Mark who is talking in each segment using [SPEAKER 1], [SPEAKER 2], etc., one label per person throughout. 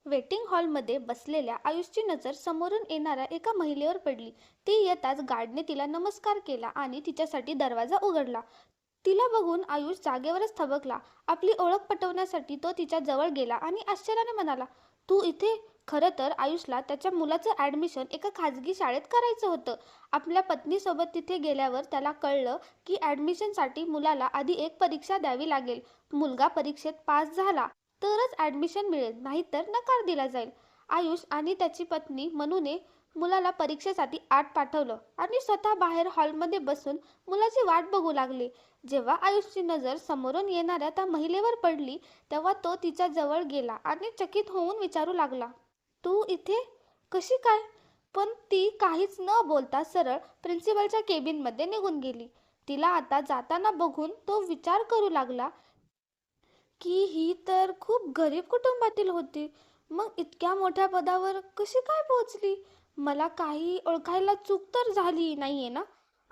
[SPEAKER 1] Waiting हॉलमध्ये बसलेल्या आयुषची नजर समोरून येणाऱ्या एका महिलेवर पडली. ती येताच गार्डने तिला नमस्कार केला आणि तिच्यासाठी दरवाजा उघडला. तिला बघून आयुष जागेवरच थबकला. आपली ओळख पटवण्यासाठी तो तिच्या जवळ गेला आणि आश्चर्याने म्हणाला, तू इथे? खरं तर आयुषला त्याच्या मुलाचं ॲडमिशन एका खाजगी शाळेत करायचं होतं. आपल्या पत्नीसोबत तिथे गेल्यावर त्याला कळलं की ॲडमिशनसाठी मुलाला आधी एक परीक्षा द्यावी लागेल. मुलगा परीक्षेत पास झाला तरच ॲडमिशन मिळेल, नाहीतर नकार दिला जाईल. आयुष आणि त्याची पत्नी मनूने मुलाला परीक्षेसाठी आत पाठवलं आणि स्वतः बाहेर हॉलमध्ये बसून मुलाची वाट बघू लागले. जेव्हा आयुषची नजर समोरून येणाऱ्या त्या महिलेवर पडली तेव्हा तो तिच्या जवळ गेला आणि चकित होऊन विचारू लागला, तू इथे कशी काय? पण ती काहीच न बोलता सरळ प्रिन्सिपलच्या केबिनमध्ये निघून गेली. तिला आता जाताना बघून तो विचार करू लागला की ही तर खूप गरीब कुटुंबातील होती. मग इतक्या मोठ्या पदावर कशी काय पोहोचली? मला काही ओळखायला चूक तर झाली नाहीये ना?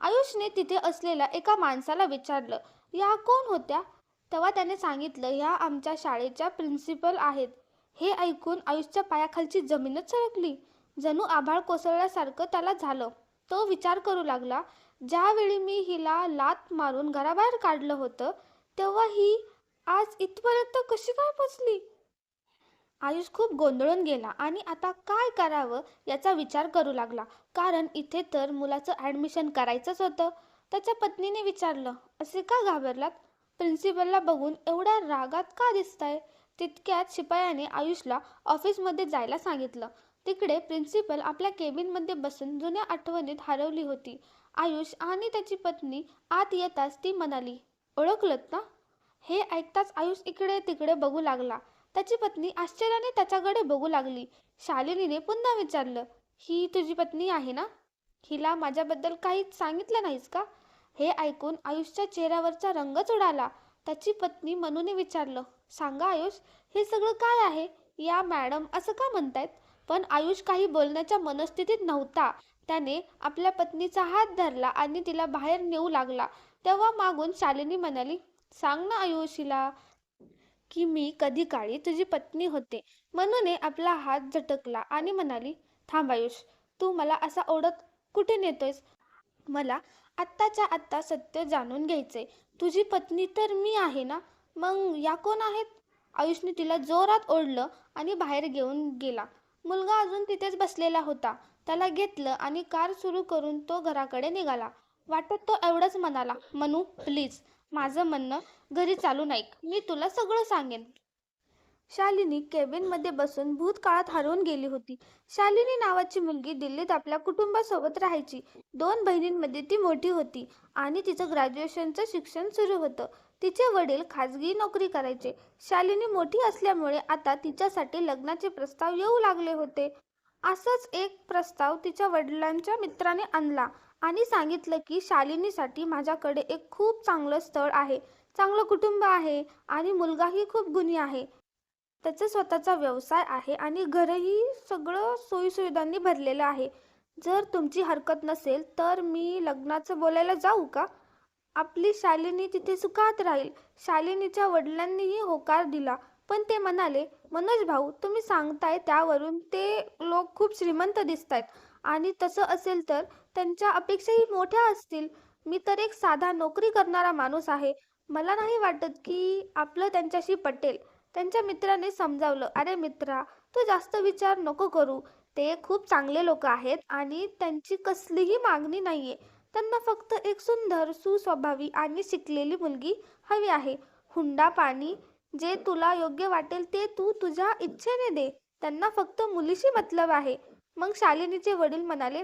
[SPEAKER 1] आयुषने तिथे असलेल्या एका माणसाला विचारलं, या कोण होत्या? तेव्हा त्याने सांगितलं, ह्या आमच्या शाळेच्या प्रिन्सिपल आहेत. हे ऐकून आयुषच्या पायाखालची जमीनच सरकली. जणू आभाळ कोसळल्यासारखं त्याला झालं. तो विचार करू लागला, ज्यावेळी मी हिला लाथ मारून घराबाहेर काढलं होतं तेव्हा ही आज इथपर्यंत कशी काय पोचली? आयुष खूप गोंधळून गेला आणि आता काय करावं याचा विचार करू लागला. कारण इथे तर मुलाचं ॲडमिशन करायचंच होतं. त्याच्या पत्नीने विचारलं, असे का घाबरलात? प्रिन्सिपलला बघून एवढ्या रागात का दिसताय? तितक्यात शिपायाने आयुषला ऑफिसमध्ये जायला सांगितलं. तिकडे प्रिन्सिपल आपल्या केबिनमध्ये बसून जुन्या आठवणीत हरवली होती. आयुष आणि त्याची पत्नी आत येताच ती म्हणाली, ओळखलत ना? हे ऐकताच आयुष इकडे तिकडे बघू लागला. त्याची पत्नी आश्चर्याने त्याच्याकडे बघू लागली. शालिनीने पुन्हा विचारलं, ही तुझी पत्नी आहे ना? हिला माझ्याबद्दल काहीच सांगितलं नाहीस का? हे ऐकून आयुषच्या चेहऱ्यावरचा रंगच उडाला. त्याची पत्नी मनूने विचारलं, सांगा आयुष, हे सगळं काय आहे? या मॅडम असं का म्हणतायत? पण आयुष काही बोलण्याच्या मनस्थितीत नव्हता. त्याने आपल्या पत्नीचा हात धरला आणि तिला बाहेर नेऊ लागला. तेव्हा मागून शालिनी म्हणाली, सांग ना आयुष हिला की मी कधी काळी तुझी पत्नी होते. मनूने आपला हात झटकला आणि म्हणाली, थांब आयुष, तू मला असा ओढत कुठे नेतोयस? मला आत्ताच्या आत्ता सत्य जाणून घ्यायचंय. तुझी पत्नी तर मी आहे ना? मग या कोण आहेत? आयुषने तिला जोरात ओढलं आणि बाहेर घेऊन गेला. मुलगा अजून तिथेच बसलेला होता. त्याला घेतलं आणि कार सुरू करून तो घराकडे निघाला. वाटत तो एवढंच म्हणाला, मनू प्लीज, माझं म्हणणं घरी चालून ऐक, मी तुला सगळं सांगेन. शालिनी केबिनमध्ये बसून भूतकाळात हरवून गेली होती. शालिनी नावाची मुलगी दिल्लीत आपल्या कुटुंबासोबत राहायची. 2 बहिणींमध्ये ती मोठी होती आणि तिचं ग्रॅज्युएशनचं शिक्षण सुरू होतं. तिचे वडील खाजगी नोकरी करायचे. शालिनी मोठी असल्यामुळे आता तिच्यासाठी लग्नाचे प्रस्ताव येऊ लागले होते. असाच एक प्रस्ताव तिच्या वडिलांच्या मित्राने आणला आणि सांगितलं की शालिनीसाठी माझ्याकडे एक खूप चांगलं स्थळ आहे, चांगलं कुटुंब आहे आणि मुलगाही खूप गुणी आहे. त्याचा स्वतःचा व्यवसाय आहे आणि घरही सगळं सोयीसुविधांनी भरलेलं आहे. जर तुमची हरकत नसेल तर मी लग्नाचं बोलायला जाऊ का? आपली शालिनी तिथे सुखात राहील. शालिनीच्या वडिलांनीही होकार दिला. पण ते म्हणाले, मनोज भाऊ, तुम्ही सांगताय त्यावरून ते लोक खूप श्रीमंत दिसतायत आणि तसं असेल तर त्यांच्या अपेक्षाही मोठ्या असतील. मी तर एक साधा नोकरी करणारा माणूस आहे. मला नाही वाटत की आपलं त्यांच्याशी पटेल. त्यांच्या मित्राने समजावलं, अरे मित्रा, तू जास्त विचार नको करू. ते खूप चांगले लोक आहेत आणि त्यांची कसलीही मागणी नाहीये. त्यांना फक्त एक सुंदर, सुस्वभावी आणि शिकलेली मुलगी हवी आहे. हुंडा पाणी जे तुला योग्य वाटेल ते तू तुझ्या इच्छेने दे. त्यांना फक्त मुलीशी मतलब आहे. मग शालिनीचे वडील म्हणाले,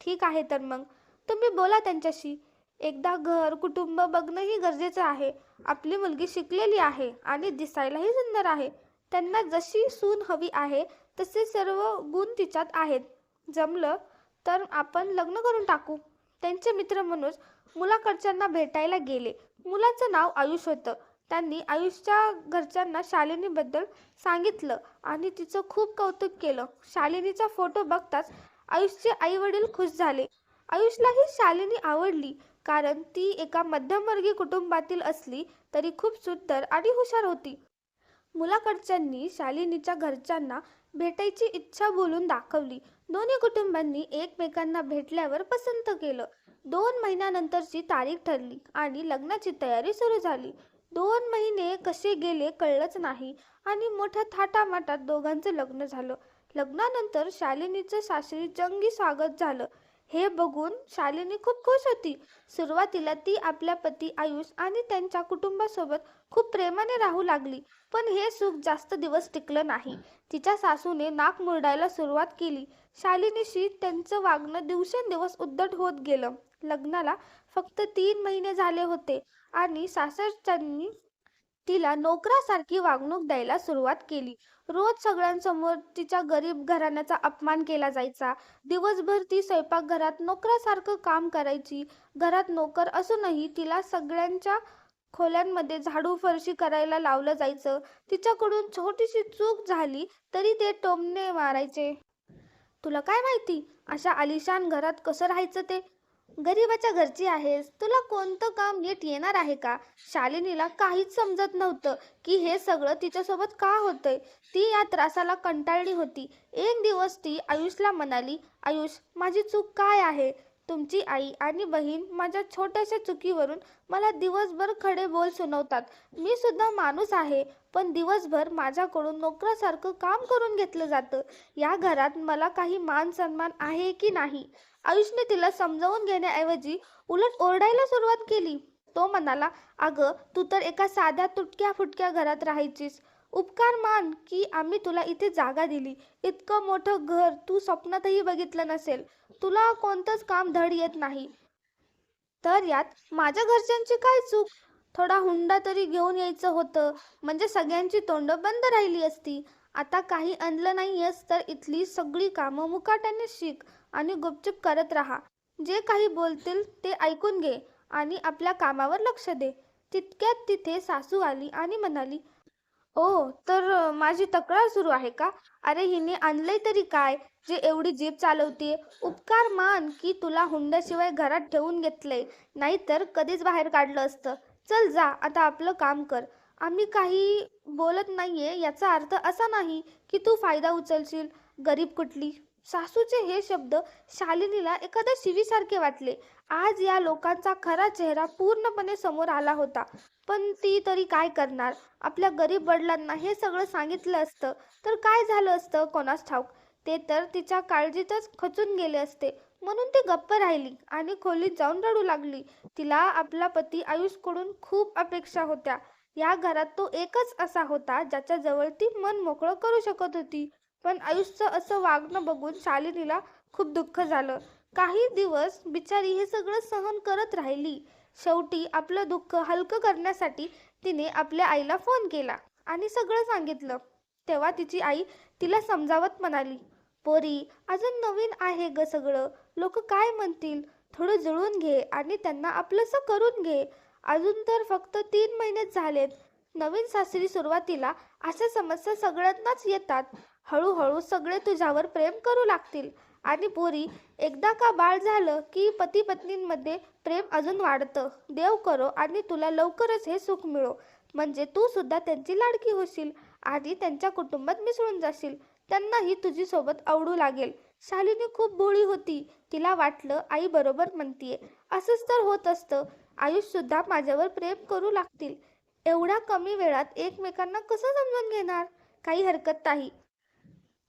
[SPEAKER 1] ठीक आहे तर मग तुम्ही बोला त्यांच्याशी. एकदा घर कुटुंब बघणंही गरजेचं आहे. आपली मुलगी शिकलेली आहे आणि दिसायलाही सुंदर आहे. त्यांना जशी सून हवी आहे तसे सर्व गुण तिच्यात आहेत. जमलं तर आपण लग्न करून टाकू. त्यांचे मित्र मनोज मुलाकडच्यांना भेटायला गेले. मुलाचं नाव आयुष होतं. त्यांनी आयुषच्या घरच्यांना शालिनीबद्दल सांगितलं आणि तिचं खूप कौतुक केलं. शालिनीचा फोटो बघताच आयुषचे आई वडील खुश झाले. आयुषलाही शालिनी आवडली, कारण ती एका मध्यमवर्गीय कुटुंबातील असली तरी खूप सुंदर आणि हुशार होती. मुलाकडच्यांनी शालिनीच्या घरच्यांना भेटायची इच्छा बोलून दाखवली. दोन्ही कुटुंबांनी एकमेकांना भेटल्यावर पसंत केलं. 2 महिन्यानंतरची तारीख ठरली आणि लग्नाची तयारी सुरू झाली. 2 महिने कसे गेले कळलंच नाही आणि मोठ्या थाटामाटात दोघांचं लग्न झालं. लग्नानंतर शालिनीचं सासरी जंगी स्वागत झालं. हे बघून शालिनी खूप खुश होती. सुरुवातीला ती आपल्या पती आयुष आणि त्यांच्या कुटुंबासोबत खूप प्रेमाने राहू लागली. पण हे सुख जास्त दिवस टिकलं नाही. तिच्या सासूने नाक मुरडायला सुरुवात केली. शालिनीशी त्यांचं वागणं दिवसेंदिवस उद्धट होत गेलं. लग्नाला फक्त 3 महिने झाले होते आणि सासरच्यांनी तिला नोकरासारखी वागणूक द्यायला सुरुवात केली. रोज सगळ्यांसमोर तिच्या गरीब घराण्याचा अपमान केला जायचा. दिवसभर ती स्वयंपाकघरात नोकरासारखं काम करायची. घरात नोकर असूनही तिला सगळ्यांच्या खोल्यांमध्ये झाडू फरशी करायला लावलं जायचं. तिच्याकडून छोटीशी चूक झाली तरी ते टोमणे मारायचे. तुला काय माहिती अशा आलिशान घरात कसं राहायचं ते? गरिबाच्या घरची आहेस, तुला कोणतं काम नीट येणार आहे का? शालिनीला काहीच समजत नव्हतं की हे सगळं तिच्यासोबत का होतंय. ती या त्रासाला कंटाळली होती. एक दिवस ती आयुषला म्हणाली, आयुष, माझी चूक काय आहे? तुमची आई आणि बहीण माझ्या छोट्याशा चुकीवरून मला दिवसभर खडे बोल सुनवतात. मी सुद्धा माणूस आहे, पण दिवसभर माझ्याकडून नोकरासारखं काम करून घेतलं जातं. या घरात मला काही मान सन्मान आहे की नाही? आयुषने तिला समजावून घेण्याऐवजी उलट ओरडायला सुरुवात केली. तो म्हणाला, अगं, तू तर एका साध्या तुटक्या फुटक्या घरात राहायचीस. उपकार मान की आम्ही तुला इथे जागा दिली. इतकं मोठं घर तू स्वप्नातही बघितलं नसेल. तुला कोणतंच काम धड येत नाही, तर यात माझ्या घरच्यांची काय चूक? थोडा हुंडा तरी घेऊन यायचं होतं, म्हणजे सगळ्यांची तोंडं बंद राहिली असती. आता काही आणलं नाहीयेस तर इथली सगळी कामं मुकाट्याने शिक आणि गुपचूप करत राहा. जे काही बोलतील ते ऐकून घे आणि आपल्या कामावर लक्ष दे. तितक्यात तिथे सासू आली आणि म्हणाली, ओ, तर माझी तक्रार सुरू आहे का? अरे, हिने आणलंय तरी काय जे एवढी जीभ चालवतीये? उपकार मान की तुला हुंड्याशिवाय घरात ठेवून घेतलंय, नाहीतर कधीच बाहेर काढलं असतं. चल जा, आता आपलं काम कर. आम्ही काही बोलत नाहीये याचा अर्थ असा नाही की तू फायदा उचलशील, गरीब कुठली. सासूचे हे शब्द शालिनीला एखाद्या शिवीसारखे वाटले. आज या लोकांचा खरा चेहरा पूर्णपणे समोर आला होता. पण ती तरी काय करणार? आपल्या गरीब वडिलांना हे सगळं सांगितलं असतं तर काय झालं असतं कोणास ठाऊक. ते तर तिच्या काळजीतच खचून गेले असते. म्हणून ती गप्प राहिली आणि खोलीत जाऊन रडू लागली. तिला आपला पती आयुषकडून खूप अपेक्षा होत्या. या घरात तो एकच असा होता ज्याच्या जवळ ती मन मोकळं करू शकत होती. पण आयुषचं असं वागणं बघून शालिनीला खूप दुःख झालं. काही दिवस बिचारी हे सगळं सहन करत राहिली. शेवटी आपलं दुःख हलकं करण्यासाठी तिने आपल्या आईला फोन केला आणि सगळं सांगितलं. तेव्हा तिची आई तिला समजावत म्हणाली, पोरी, अजून नवीन आहे ग सगळं. लोक काय म्हणतील? थोडं जुळून घे आणि त्यांना आपलंसं करून घे. अजून तर फक्त 3 महिनेच झालेत. नवीन सासरी सुरुवातीला अशा समस्या सगळ्यांनाच येतात. हळूहळू सगळे तुझ्यावर प्रेम करू लागतील. आणि पोरी, एकदा का बाळ झालं की पती पत्नींमध्ये प्रेम अजून वाढतं. देव करो आणि तुला लवकरच हे सुख मिळो, म्हणजे तू सुद्धा त्यांची लाडकी होशील आणि त्यांच्या कुटुंबात मिसळून जाशील. त्यांनाही तुझी सोबत आवडू लागेल. शालिनी खूप भोळी होती. तिला वाटलं आई बरोबर म्हणतीये. असंच तर होत असतं. आयुष सुद्धा माझ्यावर प्रेम करू लागतील. एवढ्या कमी वेळात एकमेकांना कसं समजून घेणार? काही हरकत नाही.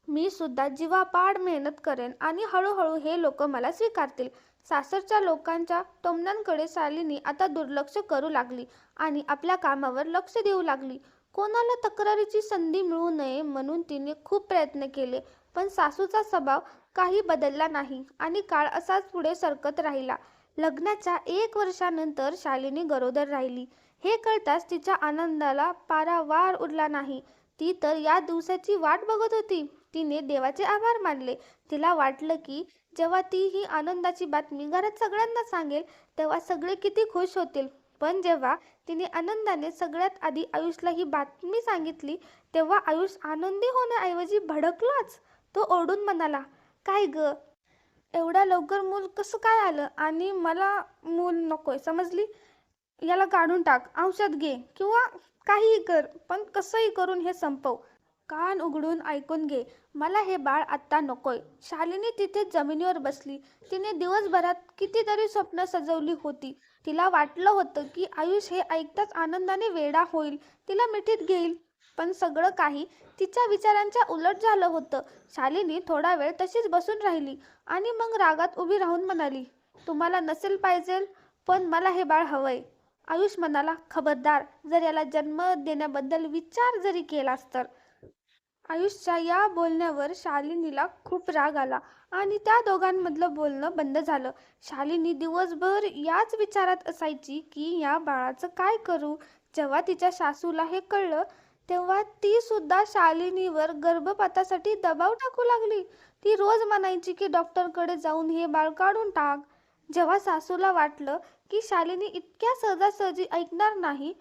[SPEAKER 1] मी सुद्धा जीवापाड मेहनत करेन आणि हळूहळू हे लोक मला स्वीकारतील. सासरच्या लोकांच्या टोमण्यांकडे शालिनी आता दुर्लक्ष करू लागली आणि आपल्या कामावर लक्ष देऊ लागली. कोणाला तक्रारीची संधी मिळू नये म्हणून तिने खूप प्रयत्न केले, पण सासूचा स्वभाव काही बदलला नाही आणि काळ असाच पुढे सरकत राहिला. लग्नाच्या 1 वर्षानंतर शालिनी गरोदर राहिली. हे कळताच तिच्या आनंदाला पारावार उरला नाही. ती तर या दिवसाची वाट बघत होती. तिने देवाचे आभार मानले. तिला वाटलं की जेव्हा ती ही आनंदाची बातमी घरात सगळ्यांना सांगेल तेव्हा सगळे किती खुश होतील. पण जेव्हा तिने आनंदाने सगळ्यात आधी आयुषला ही बातमी सांगितली तेव्हा आयुष आनंदी होण्याऐवजी भडकलाच. तो ओरडून म्हणाला, काय ग, एवढ्या लवकर मूल कसं काय आलं? आणि मला मूल नकोय, समजली? याला काढून टाक, औषध घे किंवा काहीही कर, पण कसंही करून हे संपव. कान उघडून ऐकून घे, मला हे बाळ आत्ता नकोय. शालिनी तिथे जमिनीवर बसली. तिने दिवसभरात कितीतरी स्वप्न सजवली होती. तिला वाटलं होतं की आयुष हे ऐकताच आनंदाने वेडा होईल, तिला मिठीत घेईल. पण सगळं काही तिच्या विचारांच्या उलट झालं होतं. शालिनी थोडा वेळ तशीच बसून राहिली आणि मग रागात उभी राहून म्हणाली, तुम्हाला नसेल पाहिजे, पण मला हे बाळ हवंय. आयुष म्हणाला, खबरदार, जर याला जन्म देण्याबद्दल विचार जरी केलास तर. आयुषच्या या बोलण्यावर शालिनीला खूप राग आला आणि त्या दोघांमधलं बोलणं बंद झालं. शालिनी दिवसभर याच विचारात असायची की या बाळाचं काय करू. जेव्हा तिच्या सासूला हे कळलं तेव्हा ती सुद्धा शालिनीवर गर्भपातासाठी दबाव टाकू लागली. ती रोज म्हणायची की डॉक्टरकडे जाऊन हे बाळ काढून टाक. जेव्हा सासूला वाटलं की शालिनी इतक्या सहजासहजी ऐकणार नाही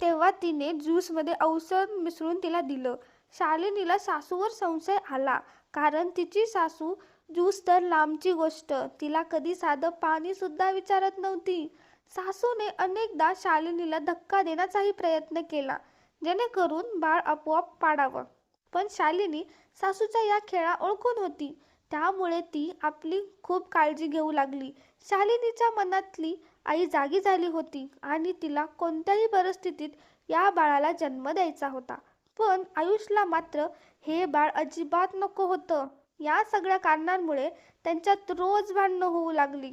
[SPEAKER 1] तेव्हा तिने ज्यूसमध्ये औषध मिसळून तिला दिलं. शालिनीला सासूवर संशय आला, कारण तिची सासू ज्यूस तर लांबची गोष्ट, तिला कधी साधं पाणी सुद्धा विचारत नव्हती. सासूने अनेकदा शालिनीला धक्का देण्याचाही प्रयत्न केला, जेणेकरून बाळ आपोआप पाडावं. पण शालिनी सासूच्या या खेळा ओळखून होती, त्यामुळे ती आपली खूप काळजी घेऊ लागली. शालिनीच्या मनातली आई जागी झाली होती आणि तिला कोणत्याही परिस्थितीत या बाळाला जन्म द्यायचा होता. पण आयुषला मात्र हे बाळ अजिबात नको होतं. या सगळ्या कारणांमुळे त्यांच्यात रोज भांडणं होऊ लागली.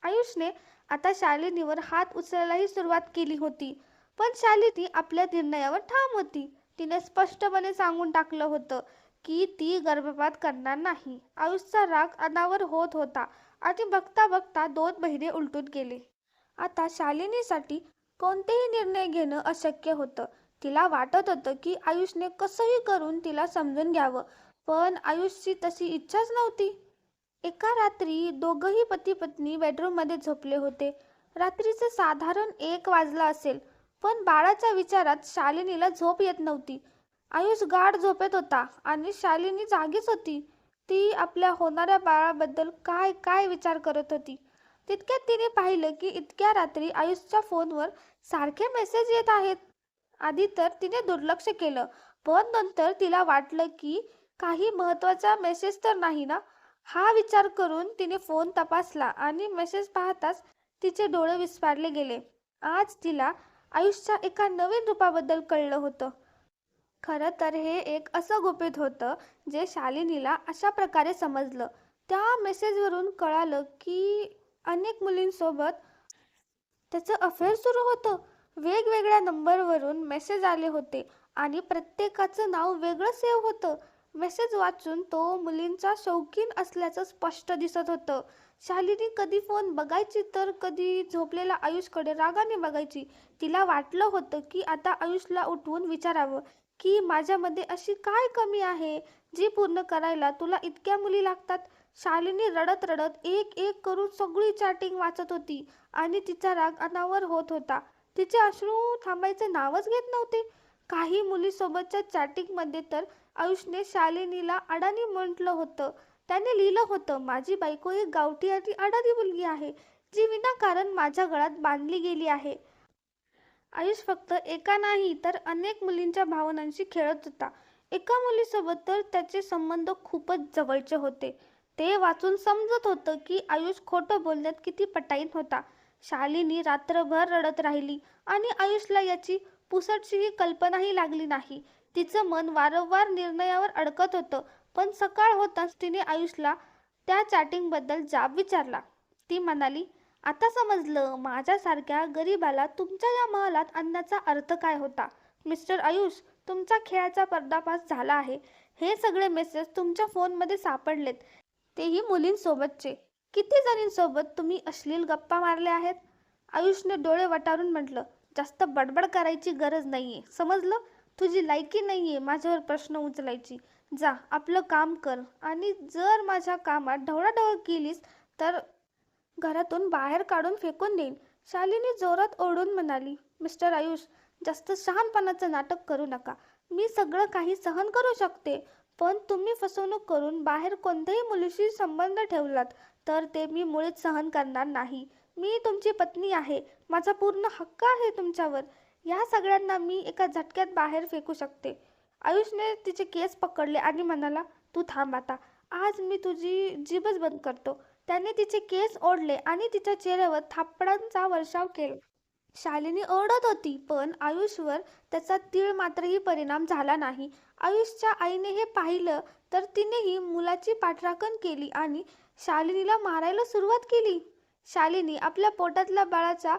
[SPEAKER 1] आयुषने आता शालिनीवर हात उचलायलाही सुरुवात केली होती, पण शालिनी आपल्या निर्णयावर ठाम होती. तिने स्पष्टपणे सांगून टाकलं होतं की ती गर्भपात करणार नाही. आयुषचा राग अनावर होत होता आणि बघता बघता 2 महिने उलटून गेले. आता शालिनीसाठी कोणतेही निर्णय घेणं अशक्य होतं. तिला वाटत होतं की आयुषने कसंही करून तिला समजून घ्यावं, पण आयुषची तशी इच्छाच नव्हती. एका रात्री दोघंही पती पत्नी बेडरूममध्ये झोपले होते. रात्रीचे साधारण 1 वाजला असेल, पण बाळाच्या विचारात शालिनीला झोप येत नव्हती. आयुष गाढ झोपेत होता आणि शालिनी जागीच होती. ती आपल्या होणाऱ्या बाळाबद्दल काय काय विचार करत होती. तितक्यात तिने पाहिलं की इतक्या रात्री आयुषच्या फोनवर सारखे मेसेज येत आहेत. आधी तर तिने दुर्लक्ष केलं, पण नंतर तिला वाटलं की काही महत्त्वाचा मेसेज तर नाही ना. हा विचार करून तिने फोन तपासला आणि मेसेज पाहताच तिचे डोळे विस्फारले गेले. आज तिला आयुषच्या एका नवीन रूपाबद्दल कळलं होतं. खरं तर हे एक असं गुपित होतं जे शालिनीला अशा प्रकारे समजलं. त्या मेसेजवरून कळालं की अनेक मुलींसोबत त्याचं अफेअर सुरू होतं. वेगवेगळ्या नंबरवरून मेसेज आले होते आणि प्रत्येकाचं नाव वेगळं सेव्ह होतं. मेसेज वाचून तो मुलींचा शौकीन असल्याचं स्पष्ट दिसत होतं. शालिनी कधी फोन बघायची तर कधी झोपलेल्या आयुषकडे रागाने बघायची. तिला वाटलं होतं की आता आयुषला उठवून विचारावं की माझ्यामध्ये अशी काय कमी आहे जी पूर्ण करायला तुला इतक्या मुली लागतात. शालिनी रडत रडत एक एक करून सगळी चॅटिंग वाचत होती आणि तिचा राग अनावर होत होता. तिचे अश्रू थांबायचे नावच घेत नव्हते. काही मुलीसोबतच्या चॅटिंगमध्ये तर आयुषने शालिनीला अडाणी म्हटलं होतं. त्याने लिहिलं होतं, माझी बायको एक गावठी आणि अडाणी मुलगी आहे, जी विनाकारण माझ्या गळ्यात बांधली गेली आहे. आयुष फक्त एका नाही तर अनेक मुलींच्या भावनांशी खेळत होता. एका मुलीसोबत तर त्याचे संबंध खूपच जवळचे होते. ते वाचून समजत होतं की आयुष खोटं बोलण्यात किती पटाईत होता. शालिनी रात्रभर रडत राहिली आणि आयुषला याची पुसटशीही कल्पनाही लागली नाही. तिचं मन वारंवार निर्णयावर अडकत होतं. पण सकाळ होताच तिने आयुषला त्या चॅटिंगबद्दल जाब विचारला. ती म्हणाली, आता समजलं माझ्यासारख्या गरीबाला तुमच्या या महालात अन्नाचा अर्थ काय होता. मिस्टर आयुष, तुमच्या खेळाचा पर्दाफाश झाला आहे. हे सगळे मेसेज तुमच्या फोनमध्ये सापडलेत, तेही मुलींसोबतचे. किती जणींसोबत तुम्ही अश्लील गप्पा मारल्या आहेत. आयुषने डोळे वटारून म्हटलं, जास्त बडबड करायची गरज नाहीये, समजलं. तुझी लायकी नाहीये माझ्यावर प्रश्न उचलायची. जा आपलं काम कर आणि जर माझ्या कामात ढवळाढवळ केलीस तर घरातून बाहेर काढून फेकून देईन. शालिनी जोरात ओरडून म्हणाली, मिस्टर आयुष, जास्त शहाणपणाचं नाटक करू नका. मी सगळं काही सहन करू शकते, पण तुम्ही फसवणूक करून बाहेर कोणत्याही मुलीशी संबंध ठेवलात तर ते मी मुळीच सहन करणार नाही. मी तुमची पत्नी आहे, माझा पूर्ण हक्क आहे तुमच्यावर. या सगळ्यांना मी एका झटक्यात बाहेर फेकू शकते. आयुषने तिचे केस पकडले आणि म्हणाला, तू थांब आता. आज मी तुझी जीभच बंद करतो. त्याने तिचे केस ओढले आणि तिच्या चेहऱ्यावर थापडांचा वर्षाव केला. शालिनी ओरडत होती, पण आयुषवर त्याचा तीळ मात्रही परिणाम झाला नाही. आयुषच्या आईने हे पाहिलं तर तिनेही मुलाची पाठराखण केली आणि शालिनीला मारायला सुरुवात केली. शालिनी आपल्या पोटातल्या बाळाचा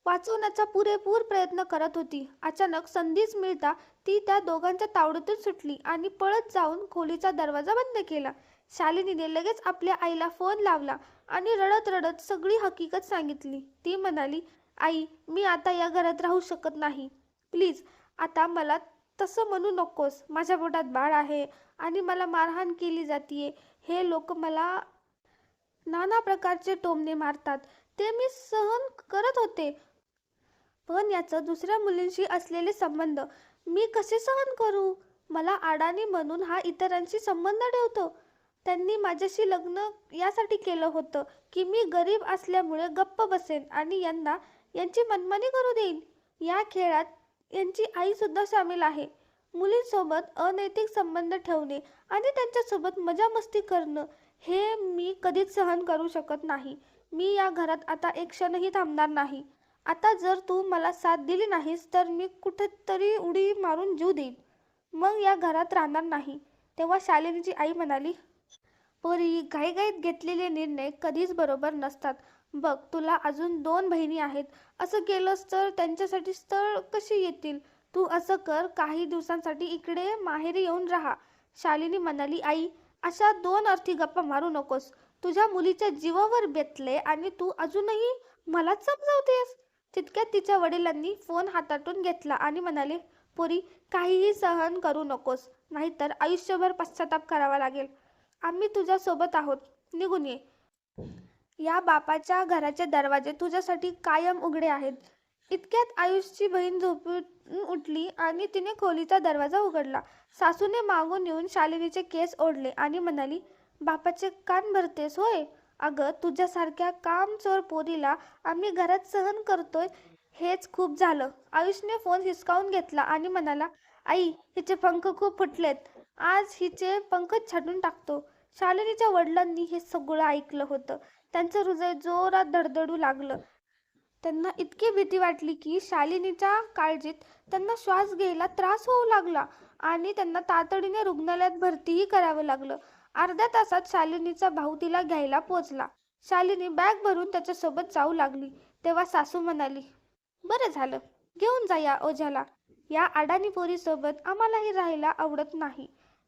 [SPEAKER 1] वाचवण्याचा पुरेपूर प्रयत्न करत होती. अचानक संधीच मिळता ती त्या दोघांच्या तावडीतून सुटली आणि पळत जाऊन खोलीचा दरवाजा बंद केला. शालिनीने लगेच आपल्या आईला फोन लावला आणि रडत रडत सगळी हकीकत सांगितली. ती म्हणाली, आई, मी आता या घरात राहू शकत नाही. प्लीज, आता मला तसं म्हणू नकोस. माझ्या पोटात बाळ आहे आणि मला मारहाण केली जातीये. हे लोक मला नाना प्रकारचे टोमणे मारतात. ते मी सहन करत होते, पण याचं दुसऱ्या मुलींशी असलेले संबंध मी कसे सहन करू? मला अडाणी म्हणून हा इतरांशी संबंध ठेवतो. त्यांनी माझ्याशी लग्न यासाठी केलं होतं की मी गरीब असल्यामुळे गप्प बसेन आणि यांची मनमानी करू देईन. या खेळात यांची आई सुद्धा सामील आहे. मुलींसोबत अनैतिक संबंध ठेवणे आणि त्यांच्यासोबत मजा मस्ती करणं हे मी कधीच सहन करू शकत नाही. मी या घरात आता एक क्षणही थांबणार नाही. आता जर तू मला साथ दिली नाहीस तर मी कुठेतरी उडी मारून जीव देईन. मग या घरात राहणार नाही. तेव्हा शालिनीची आई म्हणाली, पोरी, घाईघाईत घेतलेले निर्णय कधीच बरोबर नसतात. बघ, तुला अजून 2 बहिणी आहेत. असं केलंस तर त्यांच्यासाठी स्थळ कशी येतील? तू असं कर, काही दिवसांसाठी इकडे माहेरी येऊन राहा. शालिनी म्हणाली, आई, अशा 2 अर्थी गप्पा मारू नकोस. तुझ्या मुलीच्या जीवावर बेतले आणि तू अजूनही मलाच समजावतेस. तितक्यात तिच्या वडिलांनी फोन हातातून घेतला आणि म्हणाले, पोरी, काहीही सहन करू नकोस, नाहीतर आयुष्यभर पश्चाताप करावा लागेल. आम्ही तुझ्या सोबत आहोत. निघून ये. या बापाच्या घराचे दरवाजे तुझ्यासाठी कायम उघडे आहेत. इतक्यात आयुषची बहीण झोपून उठली आणि तिने खोलीचा दरवाजा उघडला. सासूने मागून येऊन शालिनीचे केस ओढले आणि म्हणाली, बापाचे कान भरतेस होय? अगं, तुझ्यासारख्या कामचोर पोरीला आम्ही घरात सहन करतोय हेच खूप झालं. आयुषने फोन हिसकावून घेतला आणि म्हणाला, आई, हिचे पंख खूप फुटलेत. आज हिचे पंखच छाटून टाकतो. शालिनीच्या वडिलांनी हे सगळं ऐकलं होतं. त्यांचं हृदय जोरात धडधडू लागलं. त्यांना इतकी भीती वाटली की शालिनीच्या काळजीत त्यांना श्वास घ्यायला त्रास होऊ लागला आणि त्यांना तातडीने रुग्णालयात भरतीही करावं लागलं. अर्ध्या तासात शालिनीचा भाऊ तिला घ्यायला पोचला. शालिनी बॅग भरून त्याच्यासोबत जाऊ लागली. तेव्हा सासू म्हणाली, बरं झालं, घेऊन जा या ओझ्याला. या अडाणी पोरीसोबत आम्हालाही राहायला आवडत नाही.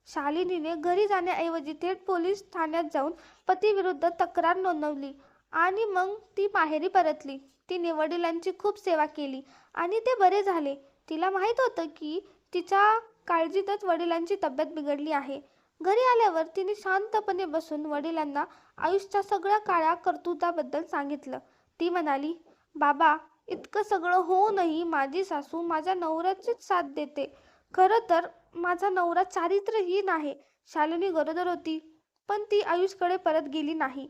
[SPEAKER 1] शालिनीने घरी जाण्याऐवजी थेट पोलीस ठाण्यात जाऊन पतीविरुद्ध तक्रार नोंदवली आणि मग ती माहेरी परतली. तिने वडिलांची खूप सेवा केली आणि ते बरे झाले. तिला माहीत होतं की तिच्या काळजीतच वडिलांची तब्येत बिघडली आहे. घरी आल्यावर तिने शांतपणे बसून वडिलांना आयुषच्या सगळ्या काळ्या कर्तृत्वाबद्दल सांगितलं. ती म्हणाली, बाबा, इतकं सगळं होऊनही माझी सासू माझ्या नवऱ्याचीच साथ देते. खरं तर माझा नवरा चारित्र्यहीन आहे. शालिनी गरोदर होती, पण ती आयुषकडे परत गेली नाही.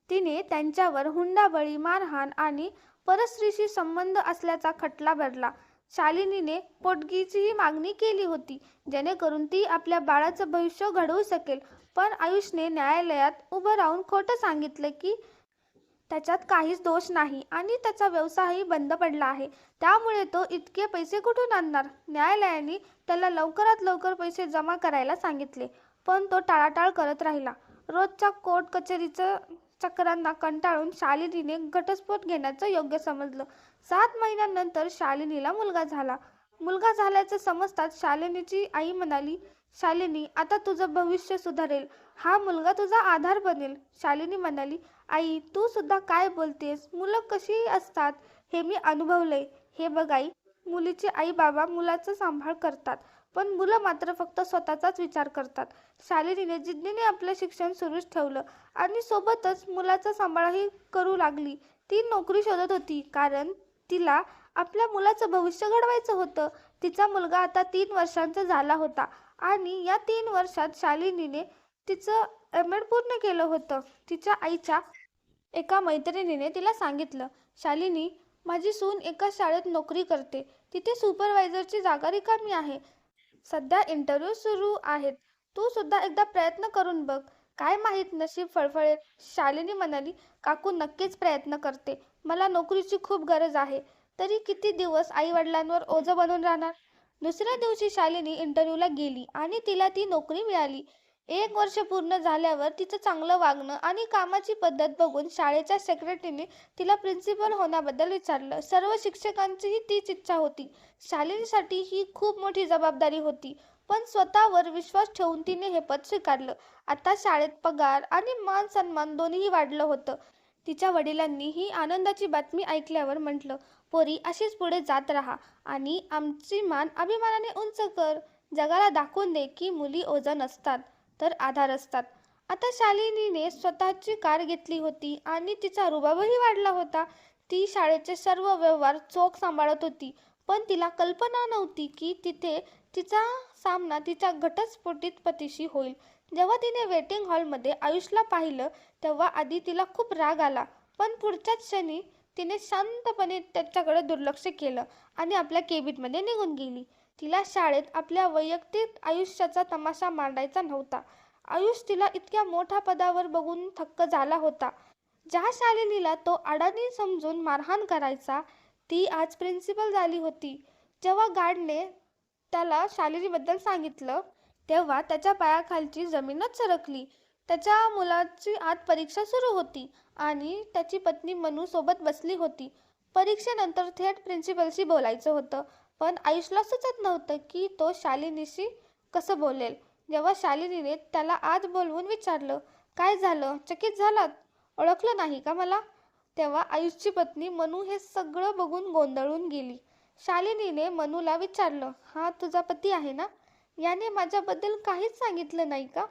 [SPEAKER 1] तिने त्यांच्यावर हुंडाबळी, मारहाण आणि परस्त्रीशी संबंध असल्याचा खटला भरला. शालिनीने पोटगीचीही मागणी केली होती, जेणेकरून ती आपल्या बाळाचं भविष्य घडवू शकेल. पण आयुषने न्यायालयात उभं राहून खोटं सांगितलं की त्याच्यात काहीच दोष नाही आणि त्याचा व्यवसायही बंद पडला आहे. त्यामुळे तो इतके पैसे कुठून आणणार? न्यायालयाने त्याला लवकरात लवकर पैसे जमा करायला सांगितले, पण तो टाळाटाळ करत राहिला. रोजच्या कोर्ट कचेरीचं चक्रांना कंटाळून शालिनीने घटस्फोट घेण्याचं योग्य समजलं. 7 महिन्यांनंतर शालिनीला मुलगा झाला. मुलगा झाल्याचं समजताच शालिनीची आई म्हणाली, शालिनी, आता तुझं भविष्य सुधारेल. हा मुलगा तुझा आधार बनेल. शालिनी म्हणाली, आई, तू सुद्धा काय बोलतेस? मुलं कशी असतात हे मी अनुभवलंय. हे बघ आई, मुलीचे आई बाबा मुलाचा सांभाळ करतात, पण मुलं मात्र फक्त स्वतःचाच विचार करतात. शालिनीने जिद्दीने आपलं शिक्षण सुरूच ठेवलं आणि सोबतच मुलाचा सांभाळही करू लागली. ती नोकरी शोधत होती, कारण तिला आपल्या मुलाचं भविष्य घडवायचं होतं. तिचा मुलगा आता 3 वर्षांचा झाला होता आणि या 3 वर्षात शालिनीने तिचं एम.एड. पूर्ण केलं होतं. तिच्या आईच्या एका मैत्रिणीने तिला सांगितलं, शालिनी, माझी सून एका शाळेत नोकरी करते. तिथे सुपरवायझरची जागा रिकामी आहे. सध्या इंटरव्ह्यू सुरू आहेत. तू सुद्धा एकदा प्रयत्न करून बघ. काय माहीत नशीब फळफळेल. शालिनी म्हणाली, काकू नक्कीच प्रयत्न करते. मला नोकरीची खूप गरज आहे. तरी किती दिवस आईवडिलांवर ओझं बनून राहणार? दुसऱ्या दिवशी शालिनी इंटरव्ह्यूला गेली आणि तिला ती नोकरी मिळाली. 1 वर्ष पूर्ण झाल्यावर तिचं चांगलं वागणं आणि कामाची पद्धत बघून शाळेच्या सेक्रेटरीने तिला प्रिन्सिपल होण्याबद्दल विचारलं. सर्व शिक्षकांचीही तीच इच्छा होती. शालिनीसाठी ही खूप मोठी जबाबदारी होती, पण स्वतःवर विश्वास ठेवून तिने हे पद स्वीकारलं. आता शाळेत पगार आणि मान सन्मान दोन्हीही वाढलं होतं. तिच्या वडिलांनी ही आनंदाची बातमी ऐकल्यावर म्हटलं, पोरी अशीच पुढे जात राहा आणि आमची मान अभिमानाने उंच कर. जगाला दाखवून दे की मुली ओझं नसतात तर आधार असतात. आता शालिनीने स्वतःची कार घेतली होती आणि तिचा रुबाबही वाढला होता. ती शाळेचे सर्व व्यवहार चोख सांभाळत होती, पण तिला कल्पना नव्हती की तिथे तिचा सामना तिच्या घटस्फोटित पतीशी होईल. जेव्हा तिने वेटिंग हॉलमध्ये आयुषला पाहिलं तेव्हा आधी तिला खूप राग आला, पण पुढच्याच क्षणी तिने शांतपणे त्याच्याकडे दुर्लक्ष केलं आणि आपल्या केबिनमध्ये निघून गेली. तिला शाळेत आपल्या वैयक्तिक आयुष्याचा तमाशा मांडायचा नव्हता. आयुष तिला इतक्या मोठ्या पदावर बघून थक्क झाला होता. ज्या शालिनीला तो अडाणी समजून मारहाण करायचा, ती आज प्रिन्सिपल झाली होती. जेव्हा गार्डने त्याला शालिनीबद्दल सांगितलं तेव्हा त्याच्या पायाखालची जमीनच सरकली. त्याच्या मुलाची आज परीक्षा सुरू होती आणि त्याची पत्नी मनू सोबत बसली होती. परीक्षेनंतर थेट प्रिन्सिपलशी बोलायचं होतं, पण आयुषला सुचत नव्हतं की तो शालिनीशी कसं बोलेल. जेव्हा शालिनीने त्याला आत बोलवून विचारलं, काय झालं, चकित झालात? ओळखलं नाही का मला? तेव्हा आयुषची पत्नी मनू हे सगळं बघून गोंधळून गेली. शालिनीने मनूला विचारलं, हा तुझा पती आहे ना? याने माझ्याबद्दल काहीच सांगितलं नाही का?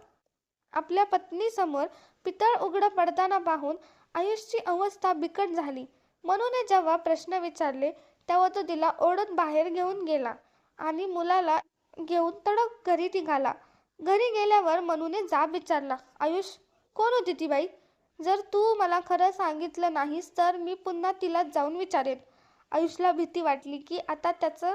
[SPEAKER 1] आपल्या पत्नीसमोर पितळ उघडं पडताना पाहून आयुषची अवस्था बिकट झाली. मनूने जेव्हा प्रश्न विचारले तेव्हा तो तिला ओढत बाहेर घेऊन गेला आणि मुलाला घेऊन तडक घरी निघाला. घरी गेल्यावर मनूने जाब विचारला, आयुष, कोण होती ती बाई? जर तू मला खरं सांगितलं नाहीस तर मी पुन्हा तिलाच जाऊन विचारेन. आयुषला भीती वाटली की आता त्याचं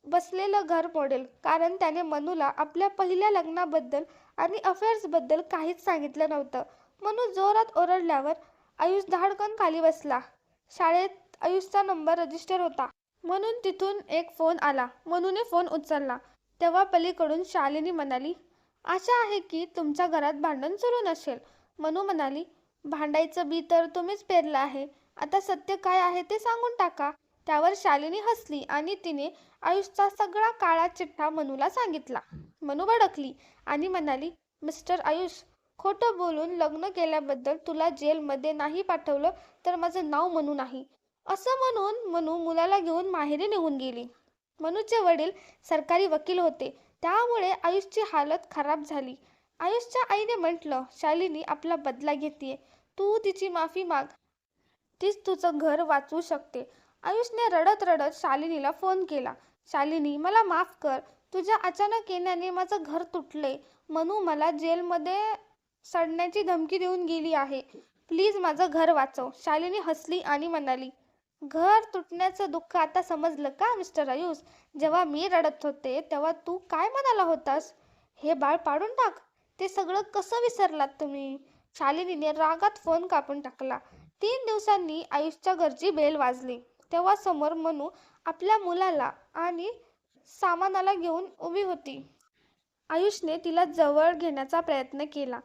[SPEAKER 1] बसलेलं घर मोडेल, कारण त्याने मनूला आपल्या पहिल्या लग्नाबद्दल आणि अफेअर्सबद्दल काहीच सांगितलं नव्हतं. मनू जोरात ओरडल्यावर आयुष धाडकन खाली बसला. शाळेत आयुषचा नंबर रजिस्टर होता म्हणून तिथून एक फोन आला. मनूने फोन उचलला तेव्हा पलीकडून शालिनी म्हणाली, आशा आहे की तुमच्या घरात भांडण सुरू नसेल. मनू म्हणाली, भांडायचं बी तर तुम्हीच पेरलं आहे. आता सत्य काय आहे ते सांगून टाका. त्यावर शालिनी हसली आणि तिने आयुषचा सगळा काळा चिठ्ठा मनूला सांगितला. मनू भडकली आणि म्हणाली, मिस्टर आयुष, खोटं बोलून लग्न केल्याबद्दल तुला जेलमध्ये नाही पाठवलं तर माझं नाव मनू नाही. असं म्हणून मनू मुलाला घेऊन माहेरी निघून गेली. मनूचे वडील सरकारी वकील होते, त्यामुळे आयुषची हालत खराब झाली. आयुषच्या आईने म्हटलं, शालिनी आपला बदला घेतेय, तू तिची माफी माग, तीच तुझं घर वाचवू शकते. आयुषने रडत रडत शालिनीला फोन केला. शालिनी, मला माफ कर. तुझ्या अचानक येण्याने माझं घर तुटलंय. मनू मला जेलमध्ये सडण्याची धमकी देऊन गेली आहे. प्लीज माझं घर वाचव. शालिनी हसली आणि म्हणाली, घर तुटण्याचं दुःख आता समजलं का मिस्टर आयुष? जेव्हा मी रडत होते तेव्हा तू काय म्हणाला होतास? हे बाळ पाडून टाक. ते सगळं कसं विसरलात तुम्ही? शालिनीने रागात फोन कापून टाकला. 3 दिवसांनी आयुषच्या घरची बेल वाजली. तेव्हा समोर मनू आपल्या मुलाला आणि सामानाला घेऊन उभी होती. आयुषने तिला जवळ घेण्याचा प्रयत्न केला,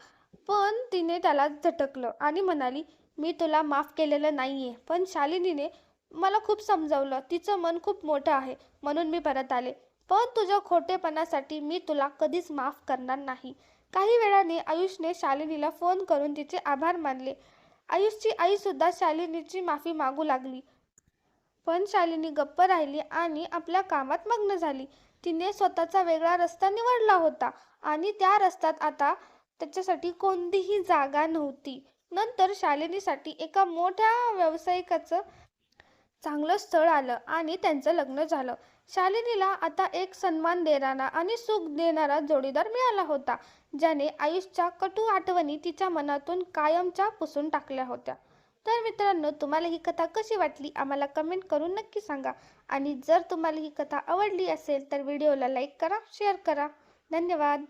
[SPEAKER 1] पण तिने त्याला झटकलं आणि म्हणाली, मी तुला माफ केलेलं नाहीये. पण शालिनीने मला खूप समजावलं. तिचं मन खूप मोठं आहे म्हणून मी परत आले. पण तुझ्या खोटेपणासाठी मी तुला कधीच माफ करणार नाही. काही वेळाने आयुषने शालिनीला फोन करून तिचे आभार मानले. आयुषची आई सुद्धा शालिनीची माफी मागू लागली, पण शालिनी गप्प राहिली आणि आपल्या कामात मग्न झाली. तिने स्वतःचा वेगळा रस्ता निवडला होता आणि त्या रस्त्यात आता त्याच्यासाठी कोणतीही जागा नव्हती. नंतर शालिनीसाठी एका मोठ्या व्यावसायिकाचं चांगलं स्थळ आलं आणि त्यांचं लग्न झालं. शालिनीला आता एक सन्मान देणारा आणि सुख देणारा जोडीदार मिळाला होता, ज्याने आयुषच्या कटू आठवणी तिच्या मनातून कायमच्या पुसून टाकल्या होत्या. तर मित्रांनो, तुम्हाला ही कथा कशी वाटली आम्हाला कमेंट करून नक्की सांगा. आणि जर तुम्हाला ही कथा आवडली असेल तर व्हिडिओला लाईक करा, शेअर करा. धन्यवाद.